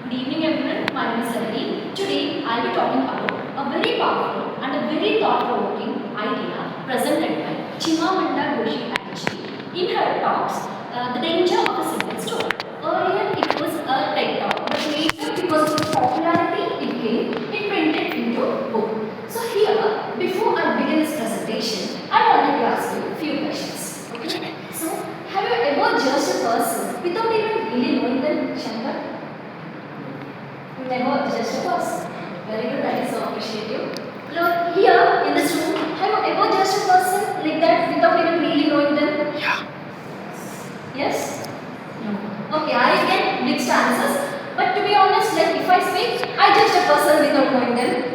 Good evening everyone, my name is Sarani. Today I will be talking about a very powerful and a very thought-provoking idea presented by Chimamanda Ngozi Adichie in her talks, The Danger of a Simple Story. Earlier it was a TED talk, but later because of its popularity it printed into a book. So here, before I begin this presentation, I wanted to ask you a few questions. Okay? So, have you ever judged a person without even really knowing them, Shankar? Never judged a person. Very good, that is so appreciative. Look, here in this room, have you ever judged a person like that without even really knowing them? Yeah. Yes? No. Okay, I get mixed answers. But to be honest, like if I speak, I judge a person without knowing them.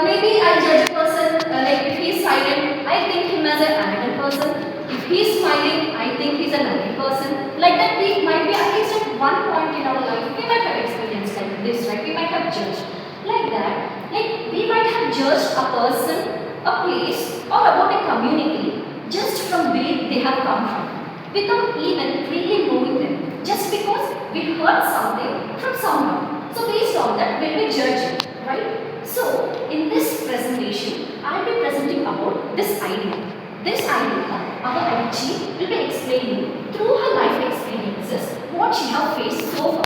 Maybe I judge a person like if he is silent, I think him as an arrogant person. If he is smiling, I think he's a lovely person. Like that, we might be at least at one point in our life, we might have experienced like this, right? We might have judged like that. Like we might have judged a person, a place, or about a community just from where they have come from, without even really knowing them, just because we heard something from someone. So based on that, we'll be judging, right? So in this presentation, I'll be presenting about this idea. This idea, our Adichie will be explaining through her life experiences what she has faced so far,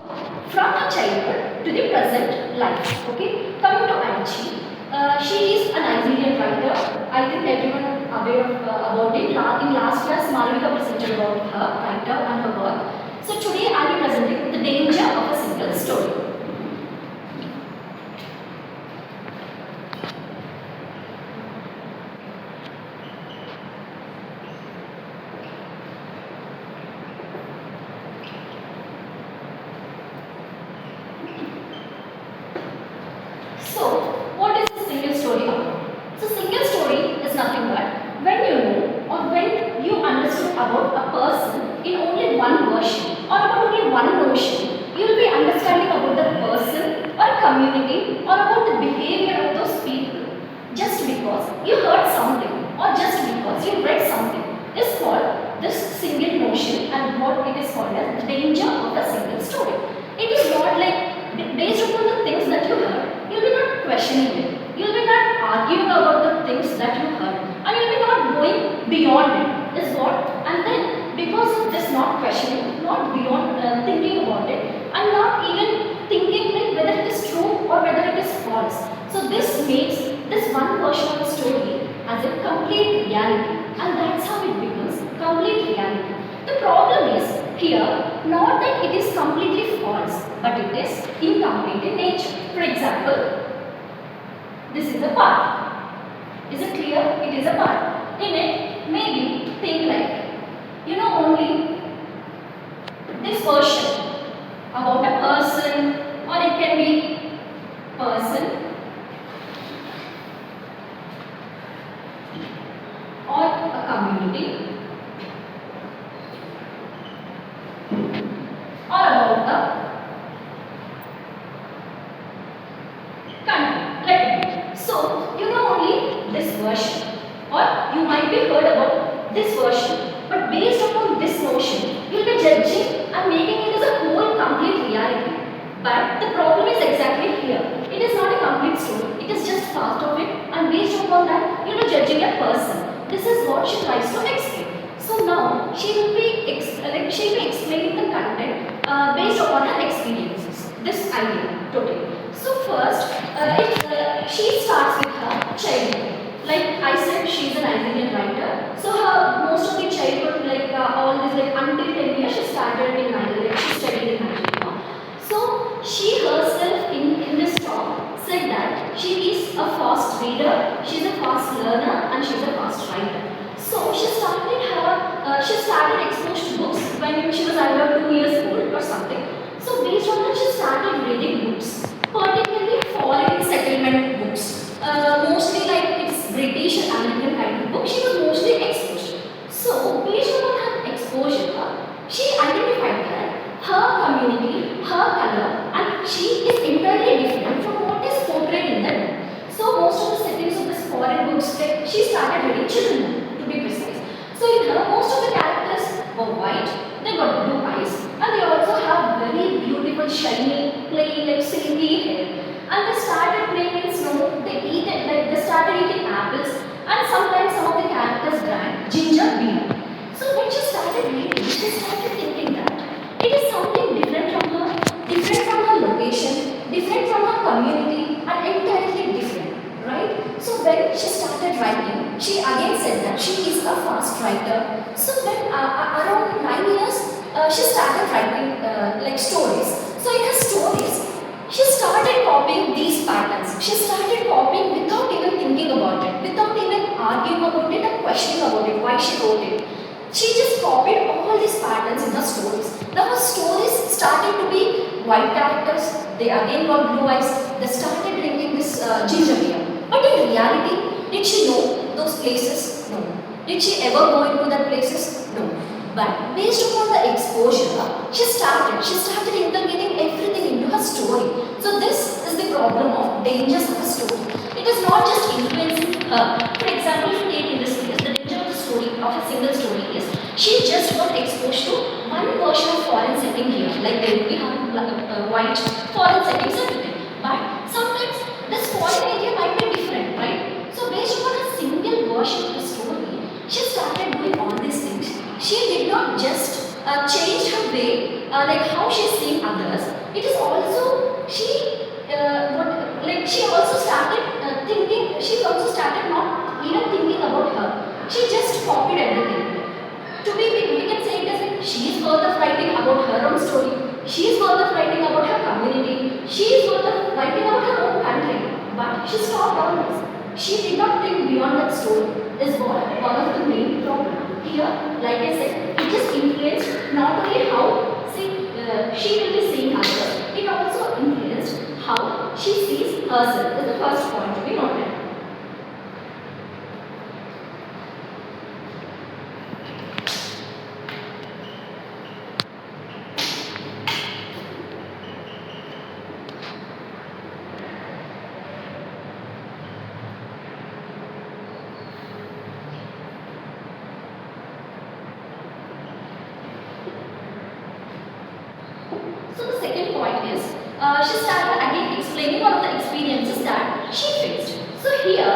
from her childhood to the present life. Okay, coming to Adichie, she is a Nigerian writer. I think everyone aware of, about it. In last class, Malavika presented about her writer and her work. So today I will be presenting the danger of a simple story. So, what is a single story about? So, single story is nothing but when you know or when you understood about a person in only one version or about only one notion, you will be understanding about the person or community or about the behavior of those people just because you heard something or just because you read something is called this single notion, and what it is called as the danger of a single story. It is not like based upon the things that you heard, you'll be not questioning it. You'll be not arguing about the things that you heard. And you'll be not going beyond it, is what. And then, because of this not questioning, not beyond thinking about it, and not even thinking like whether it is true or whether it is false. So this makes this one version of the story as a complete reality. And that's how it becomes complete reality. The problem is here, not that it is completely false, but it is incomplete in nature. For example, this is a part. Is it clear? It is a part. In it, maybe think like, only this version about a person, or it can be person, or a community, or about the country. Let it be. So, only this version, or you might be heard about this version, but based upon this notion, you will be judging and making it as a whole complete reality. But the problem is exactly here. It is not a complete story. It is just part of it, and based upon that, you are judging a person. This is what she tries to explain. So now she will be explaining the content based upon her experiences. This idea totally. So first, she starts with her childhood. Like I said, she is a Nigerian writer. So her most of the childhood, all this, until 10 years, she started in Nigeria. She studied in Nigeria. So she herself in this talk said that she is a fast reader, she is a fast learner, and she is a fast writer. So she started exposed to books when she was either 2 years old or something. So based on that, she started reading books, particularly foreign settlement books. Mostly like it's British and American kind of book. She was mostly exposed. So based on her exposure, she identified that her community, her color, and she is entirely different from what is portrayed in the book. So most of the settings of this foreign books, like she started reading children, to be precise. So in her, most of the characters were white, they got blue eyes, and they also have very beautiful shy she again said that she is a fast writer. So when around 9 years, she started writing like stories. So in her stories, she started copying these patterns. She started copying without even thinking about it, without even arguing about it and questioning about it, why she wrote it. She just copied all these patterns in her stories. Now her stories started to be white characters. They again got blue eyes. They started drinking this ginger beer. But in reality, did she know those places? No. Did she ever go into that places? No. But based upon the exposure, she started integrating everything into her story. So this is the problem of dangers of a story. It is not just influencing her. For example, if you take in this case, the danger of the story, of a single story is she just got exposed to one version of foreign setting here, like there will be white foreign settings and everything. But sometimes this foreign area might be different, right? So based upon a single version of the story, she started doing all these things. She did not just change her way, like how she's seeing others. It is also she also started thinking. She also started not even thinking about her. She just copied everything. To be, we can say it as like she is worth of writing about her own story. She is worth of writing about her community. She is worth of writing about her own country. But she stopped all this. She did not think beyond that story. Is one of the main problems. Here, like I said, it just influenced not only how she will be seeing others, it also influenced how she sees herself. Is the first point to be noted. So the second point is, she started again explaining one of the experiences that she faced. So here,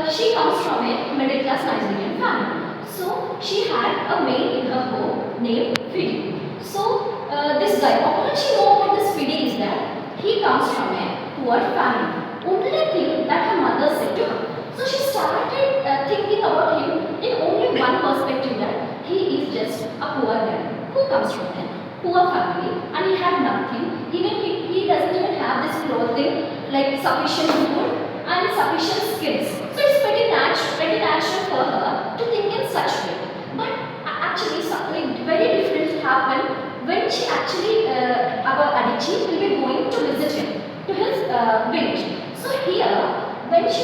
she comes from a middle class Nigerian family. So she had a maid in her home named Fidi. So this guy, all she knows about this Fidi is that he comes from a poor family. Only thing that her mother said to her. So she started thinking about him in only one perspective, that he is just a poor guy who comes from a poor family and he had nothing. Even he doesn't even have this clothing, like sufficient food and sufficient skills. So it's pretty natural for her to think in such way. But actually something very different happened when she actually, our Adichie will be going to visit him, to his village. So here, when she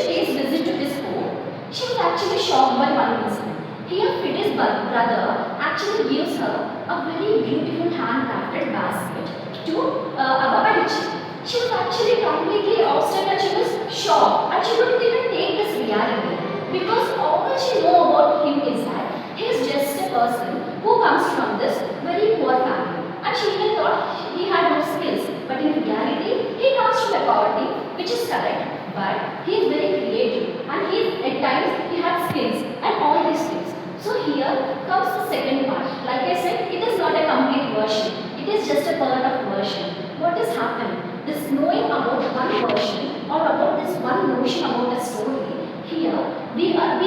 pays visit to his home, she was actually shocked by one incident. Here, Fidi's brother actually gives her a very beautiful handcrafted basket to our Adichie. She was actually completely upset and she was shocked and she couldn't even take this reality, because all she knows about him is that he is just a person who comes from this very poor family, and she even thought he had no skills. But in reality, he comes from a poverty, which is correct, but he is very creative and at times he has skills and all these things. So here comes the second part. Like I said, it is not a complete version. It is just a part of version. What is happening? This knowing about one version or about this one notion about a story. Here we are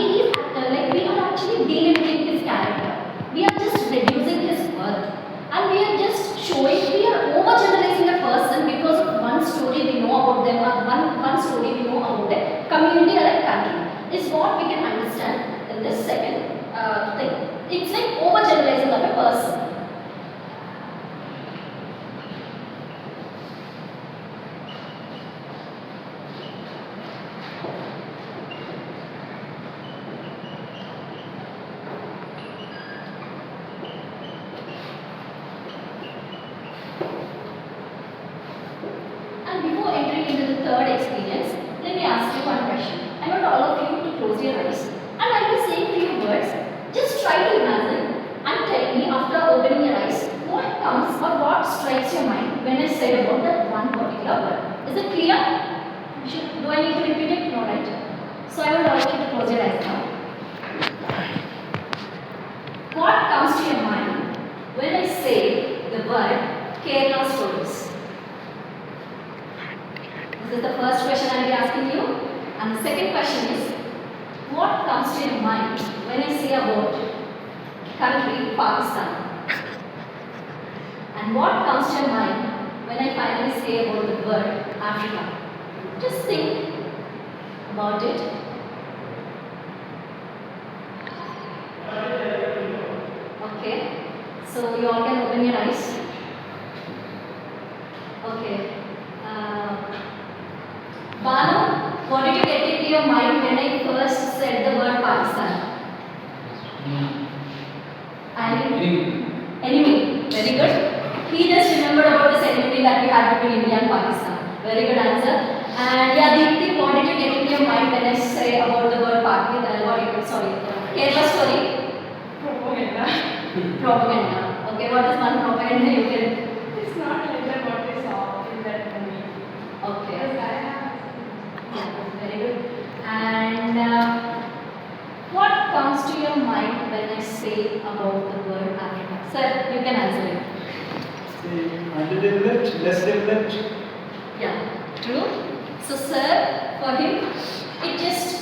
actually delimiting his character. We are just reducing his worth, and we are just showing. We are overgeneralizing a person because of one story we know about them, or one story we know about a community or a country. Is what we can understand in this second thing. It's like overgeneralizing of a person. And before entering into the third experience, let me ask you one question. I want all of you to close your eyes, and I will say few words. Just try to imagine and tell me after opening your eyes what comes or what strikes your mind when I said about that one particular word. Is it clear? Do I need to repeat it? No, right? So I will ask you to close your eyes now. What comes to your mind when I say the word Kerala stories? This is the first question I will be asking you. And the second question is, What comes to your mind when I say about country Pakistan? And what comes to your mind when I finally say about the word Africa? Just think about it. Okay, so you all can open your eyes. Okay. Banu, what did you get into your mind when I first said the word Pakistan? Enemy. Very good. He just remembered about this enemy that we had between India and Pakistan. Very good answer. And yeah, Deepti, what did you get into your mind when I say about the word Pakistan? Kerala story? Propaganda. Okay, what is one propaganda you can? It's not like that what we saw in that movie. Okay. Because I have. Yeah, very good. And what comes to your mind when I say about the word Africa? Sir, you can answer it. Underdeveloped, less developed. Yeah, true. So, sir, for him, it just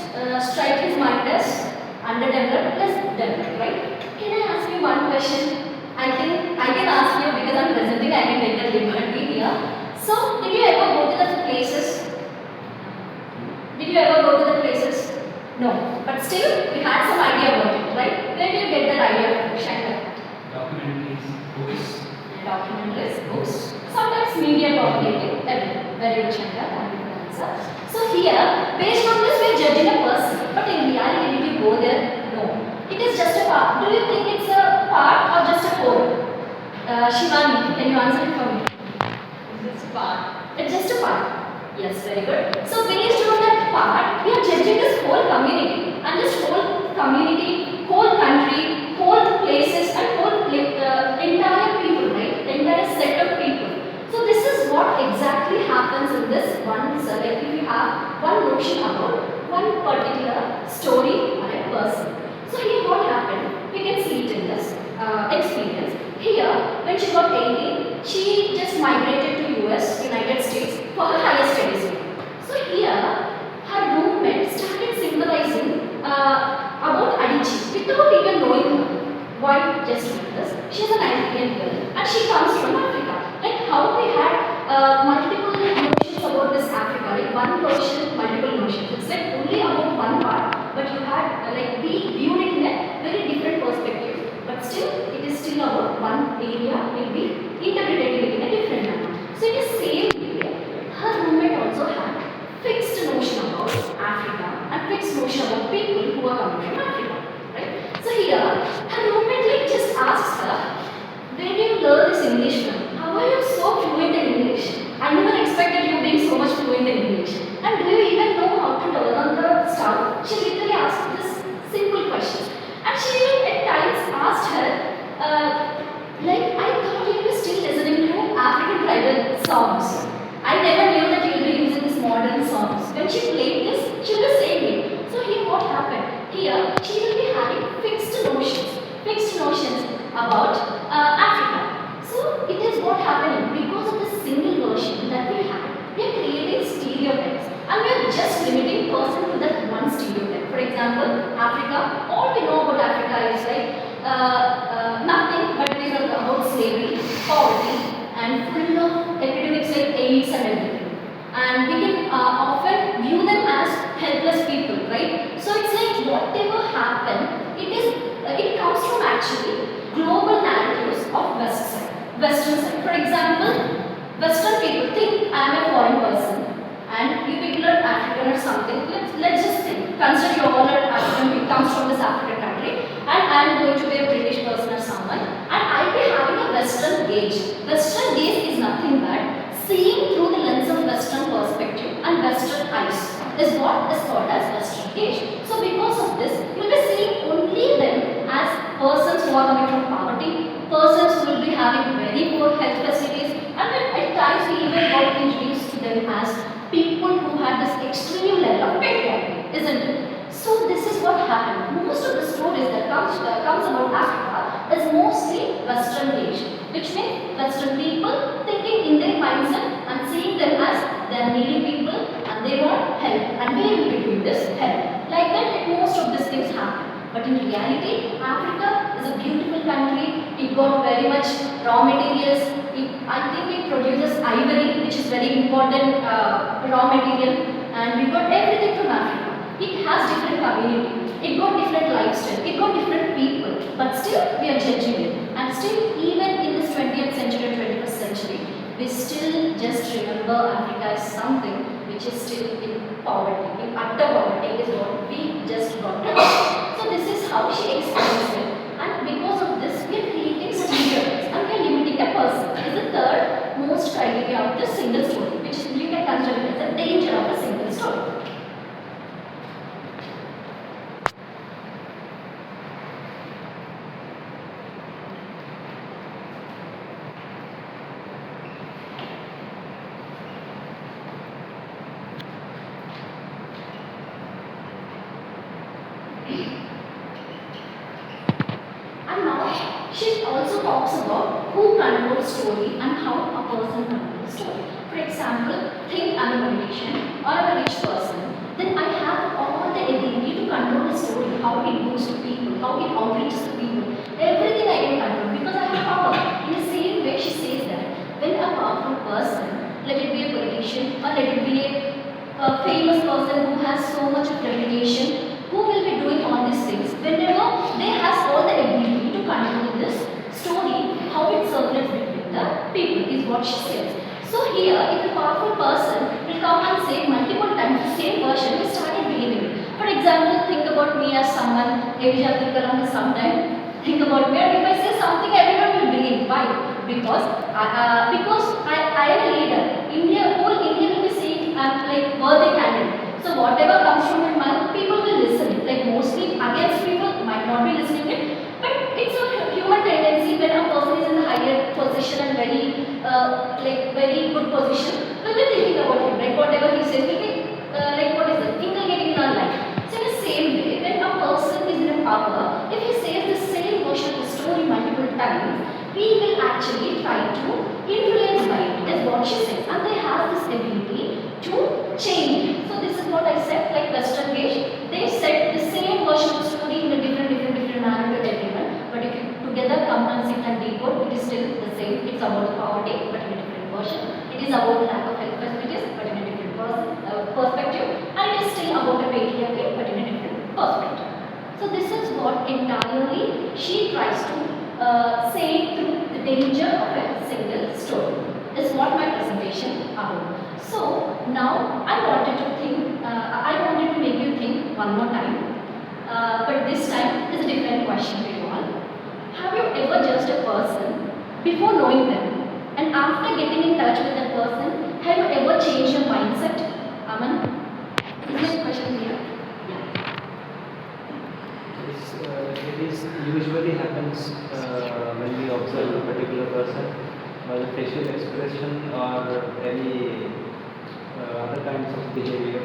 strikes his mind as underdeveloped, less developed, right? Can I ask you one question? I can ask you because I'm presenting. I can take the liberty here. So, did you ever go to the places? Did you ever go to the places? No, but still, we had some idea about it, right? Where did you get that idea, Shankar? Documentaries, books. Documentaries, books, sometimes media propagating, everything. Very good, Shankar. Thank you for the answer. So here, based on this, we are judging a person, but in reality, did you go there? No. It is just a part. Do you think it's a part or just a whole? Shivani, can you answer it for me? It's just part. It's just a part. Yes, very good. So based on that part, we are judging this whole community, and this whole community, whole country, whole places, and whole entire people, right? The entire set of people. So this is what exactly happens in this one. So like if you have one notion about one particular story or a person. So here what happened? We can see it in this experience. Here, when she got 18, she just migrated to US, United States, for her higher studies. So here, her roommate started symbolizing about Adichie without even knowing her. Why? Just because she's an African girl and she comes from Africa. Like how we had multiple notions about this Africa, like one notion, multiple notions. It's like only about one part, but you had like we viewed it in a very different perspective. But still, it is still about one area. Will be interpreted in a different manner. So in the same way, her roommate also had fixed notion about Africa and fixed notion about people who are coming from Africa. Right? So here, her roommate like just asks her, where do you learn this English from? How are you so fluent in English? I never expected you being so much fluent in English. And do you even know how to learn on the stuff? She literally asked this simple question. And she even at times asked her, like, I thought you were still listening to African tribal songs. I never knew that you will be using these modern songs. When she played this, she will be saying it. So here what happened? Here, she will be having fixed notions about Africa. So it is what happening because of the single version that we have. We are creating stereotypes and we are just limiting person to that one stereotype. For example, Africa, all we know about Africa is like nothing but it is about slavery, poverty and full of epidemics like AIDS and everything. And we can often view them as helpless people, right? So it's like whatever happened, it comes from actually global narratives of Western side. For example, Western people think I am a foreign person and you people are African or something. Let's just think. Consider you all are African, it comes from this African country and I am going to be a British person or someone and I'll be having a Western gaze. Western gaze is nothing but seeing through the lens of Western perspective and Western eyes is what is called as Western gaze. So because of this, you will be seeing only them as persons who are coming from poverty, persons who will be having very poor health facilities and at times we even got introduced to them as people who had this extreme level of patriarchy, isn't it? So this is what happened. Most of the stories that comes about Africa is mostly Western age, which means Western people thinking in their mindset and seeing them as they are needy people and they want help and we will be doing this help. Like that, most But in reality, Africa is a beautiful country. It got very much raw materials. I think it produces ivory, which is very important raw material. And we got everything from Africa. It has different community. It got different lifestyle. It got different people. But still, we are judging it. And still, even in this 20th century, 21st century, we still just remember Africa as something which is still in poverty, in utter poverty is what we just got to know. So this is how she explains it. And because of this, we are creating stereotypes and we are limiting a person. Is the third most criteria of the single story, which you can consider it as a danger of a single story. And now she also talks about who controls story and how a person controls story. For example, think I'm a politician or I'm a rich person, then I have all the ability to control the story, how it goes to people, how it outreaches to people. Everything I can control because I have power. In the same way, she says that when a powerful person, let it be a politician or let it be a famous person who has so much of reputation, who will be doing all these things, whenever they has all the ability to control this story, how it circulates between the people is what she says. So here, if a powerful person will come and say multiple times the same version, we started believing it. For example, think about me as someone, APJ Abdul Kalam has sometime think about me, and if I say something, everyone will believe. Why? Because I am a leader. Whole India will be saying I'm like worthy candidate. So whatever comes from my mouth, people will listen. Like mostly against people might not be listening it, but it's a human tendency when a person is in the higher position and very good position, we'll be thinking about him. Like whatever he says will be inculcating in our life. So in the same way, when a person is in a power, if he says the same version of the story multiple times, we will actually try to influence by it. That's what she says, and they have this ability to change it. So this is what I said, like Western Gate, they said the same version of the story in a different manner to everyone. But if you together come and sit and decode, it is still the same. It's about poverty, but in a different version. It is about lack of health facilities, but in a different perspective. And it is still about a patriarchy, but in a different perspective. So this is what entirely she tries to say through the danger of a single story. Is what my presentation about. So now I wanted to make you think one more time. But this time is a different question to you all. Have you ever judged a person before knowing them? And after getting in touch with that person, have you ever changed your mindset? Aman? Is there a question here? It usually happens when we observe a particular person by the facial expression or any other kinds of behavior.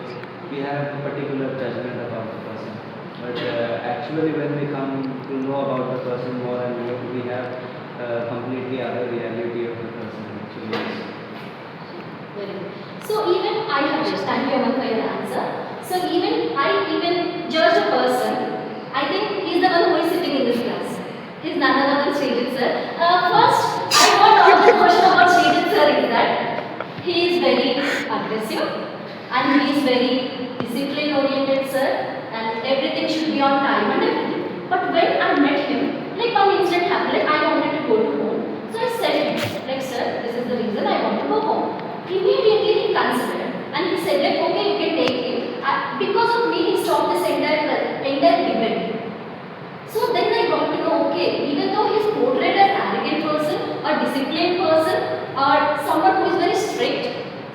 We have a particular judgment about the person. But actually when we come to know about the person more and more, we have completely other reality of the person actually is. Very good. So even I have judged, thank you Aman for your answer. So I judge a person. I think he's the one who is sitting in this class. He's none other than Srijit sir. First, I got all the question about Srijit sir is that he is very aggressive and he is very discipline oriented sir, and everything should be on time and everything. But when I met him, like one incident happened, like I wanted to go to home. So I said to him, like sir, this is the reason I want to go home. Immediately he considered and he said like okay, you can take it. Because of me, he stopped this entire debate. So then I got to know, okay, even though he's portrayed as arrogant person or disciplined person or someone who is very strict,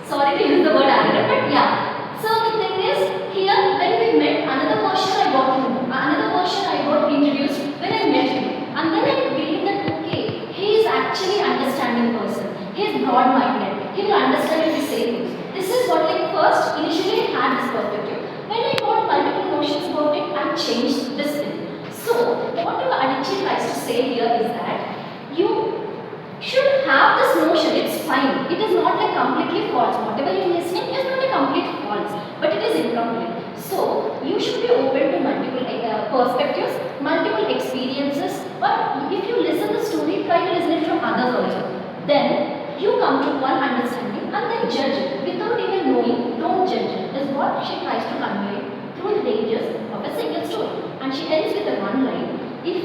sorry to use the word arrogant, but yeah. So the thing is, here when we met, another version I got to know, another version I got introduced when I met him. And then I believe that, okay, he is actually understanding person. He is broad-minded. He will understand if we say things. This is what like first, initially I had this perspective. When I got multiple notions about it, I changed this thing. So, what Adichie tries to say here is that you should have this notion, it's fine. It is not like completely false. Whatever you are listening is not a complete false, but it is incomplete. So, you should be open to multiple perspectives, multiple experiences, but if you listen to the story, try to listen it from others also. Then you come to one understanding and then judge it without even knowing. Don't judge it is what she tries to convey through the dangers of a single story. And she ends with a one line. If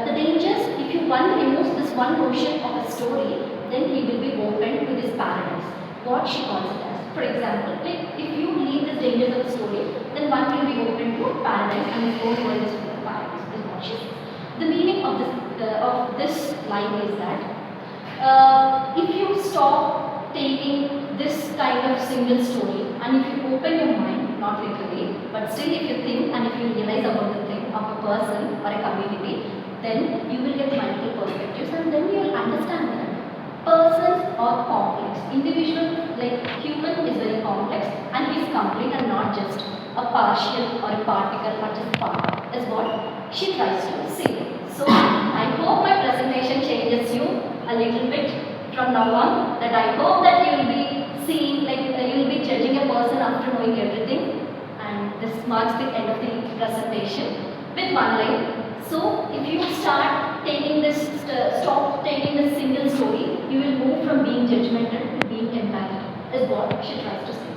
the dangers, if you one removes this one notion of a story, then he will be open to this paradise. What she calls it as. For example, like if you leave the dangers of the story, then one will be open to paradise and his own world is full of paradise. Is what she says. The meaning of this line is that if you stop taking this kind of single story and if you open your mind, not literally, but still if you think and if you realize about the thing of a person or a community, then you will get multiple perspectives and then you will understand that persons are complex. Individual, like human, is very complex and he is complete and not just a partial or a particle or just part, is what she tries to say. So I hope my presentation changes you a little bit from now on. That I hope that you will be seeing, like you will be judging a person after knowing everything. And this marks the end of the presentation with one line. So if you start taking this, stop taking this single story, you will move from being judgmental to being empathetic, is what she tries to say.